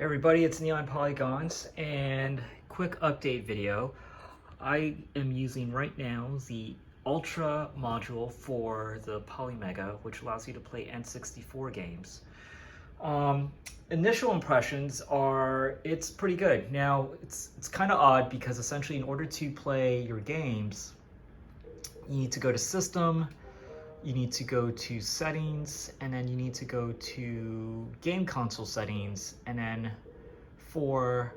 Everybody, it's Neon Polygons, and quick update video. I am using right now the Ultra module for the Polymega, which allows you to play N64 games. Initial impressions are it's pretty good. Now, it's kind of odd because essentially in order to play your games, you need to go to System, you need to go to Settings, and then you need to go to Game Console Settings, and then for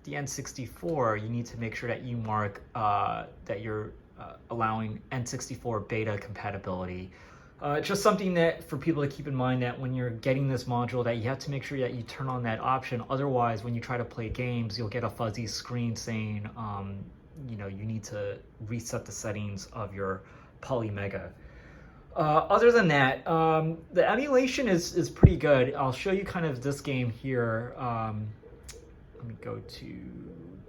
the N64, you need to make sure that you mark that you're allowing N64 beta compatibility. Just something that for people to keep in mind, that when you're getting this module, that you have to make sure that you turn on that option. Otherwise, when you try to play games, you'll get a fuzzy screen saying, you need to reset the settings of your Polymega. Other than that, the emulation is pretty good. I'll show you kind of this game here. Let me go to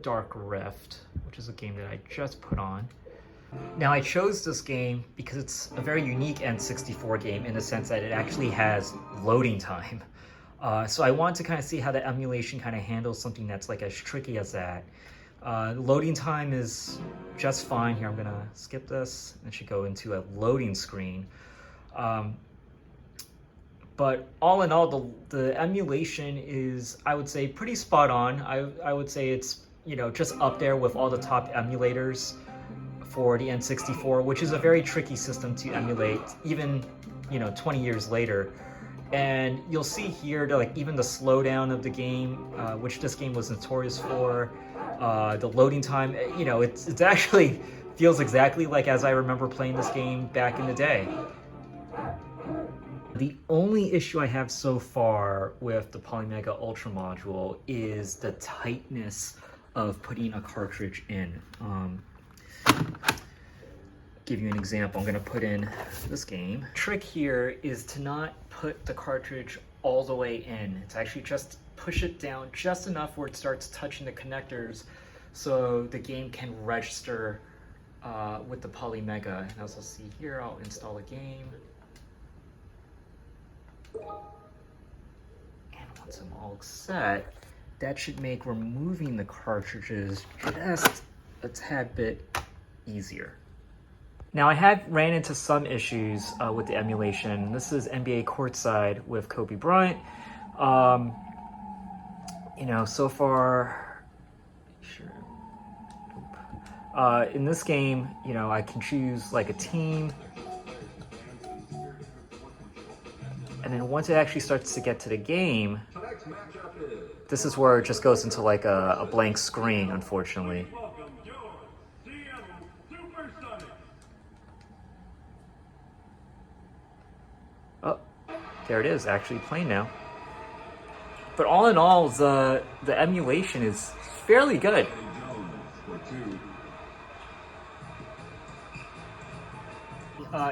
Dark Rift, which is a game that I just put on. Now, I chose this game because it's a very unique N64 game in the sense that it actually has loading time. So I want to kind of see how the emulation kind of handles something that's like as tricky as that. Loading time is just fine. Here, I'm gonna skip this. It should go into a loading screen. But all in all, the emulation is, I would say, pretty spot on. I would say it's, just up there with all the top emulators for the N64, which is a very tricky system to emulate, even, 20 years later. And you'll see here that even the slowdown of the game, which this game was notorious for, the loading time, it's actually feels exactly like as I remember playing this game back in the day. The only issue I have so far with the Polymega Ultra module is the tightness of putting a cartridge in. Give you an example. I'm going to put in this game. Trick here is to not put the cartridge all the way in. It's actually just push it down just enough where it starts touching the connectors so the game can register with the Polymega. And as you'll see here, I'll install a game. And once I'm all set, that should make removing the cartridges just a tad bit easier. Now, I had ran into some issues with the emulation. This is NBA Courtside with Kobe Bryant. So far, in this game, I can choose like a team. And then once it actually starts to get to the game, this is where it just goes into like a blank screen, unfortunately. Oh, there it is, actually playing now. But all in all, the emulation is fairly good.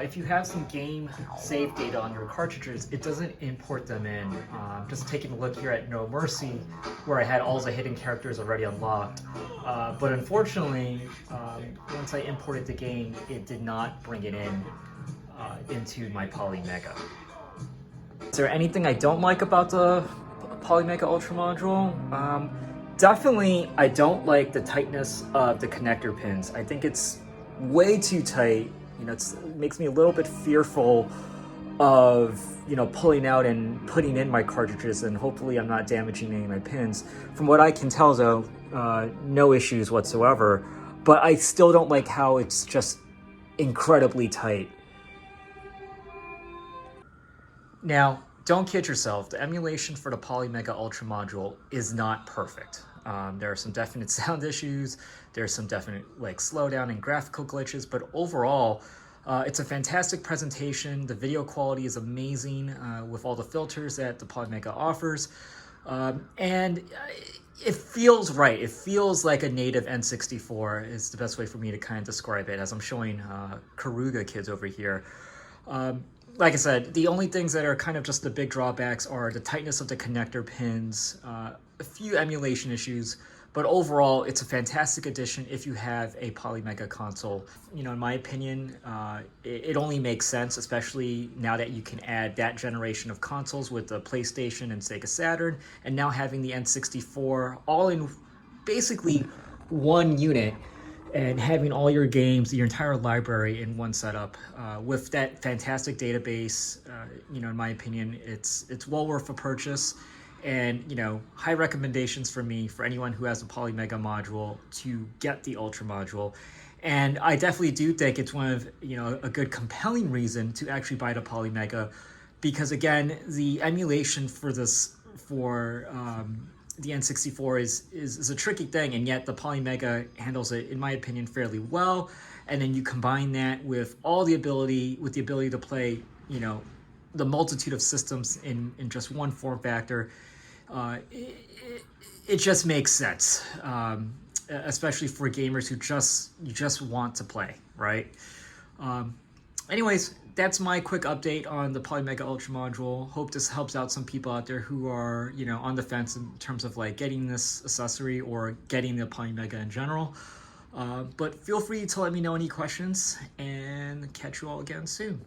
If you have some game save data on your cartridges, it doesn't import them in. Just taking a look here at No Mercy, where I had all the hidden characters already unlocked. But unfortunately, once I imported the game, it did not bring it in into my Polymega. Is there anything I don't like about the Polymega Ultra module? Definitely, I don't like the tightness of the connector pins. I think it's way too tight. It makes me a little bit fearful of, pulling out and putting in my cartridges, and hopefully I'm not damaging any of my pins. From what I can tell, though, no issues whatsoever, but I still don't like how it's just incredibly tight. Now, don't kid yourself, the emulation for the Polymega Ultra module is not perfect. There are some definite sound issues, there's some definite slowdown and graphical glitches, but overall, it's a fantastic presentation. The video quality is amazing with all the filters that the Polymega offers, and it feels right. It feels like a native N64 is the best way for me to kind of describe it, as I'm showing Karuga kids over here. Like I said, the only things that are kind of just the big drawbacks are the tightness of the connector pins, a few emulation issues, But overall, it's a fantastic addition if you have a Polymega console. You know, in my opinion, it only makes sense, especially now that you can add that generation of consoles with the PlayStation and Sega Saturn, and now having the N64 all in basically one unit, and having all your games, your entire library in one setup with that fantastic database. You know, in my opinion, it's well worth a purchase. And, you know, high recommendations for me, for anyone who has a Polymega module, to get the Ultra module. And I definitely do think it's one of, you know, a good compelling reason to actually buy the Polymega, because again, the emulation for this, for the N64 is a tricky thing, and yet the Polymega handles it, in my opinion, fairly well. And then you combine that with the ability to play, you know, the multitude of systems in just one form factor. It just makes sense, especially for gamers who just want to play, right? Anyways, that's my quick update on the Polymega Ultra module. Hope this helps out some people out there who are, you know, on the fence in terms of like getting this accessory or getting the Polymega in general. But feel free to let me know any questions, and catch you all again soon.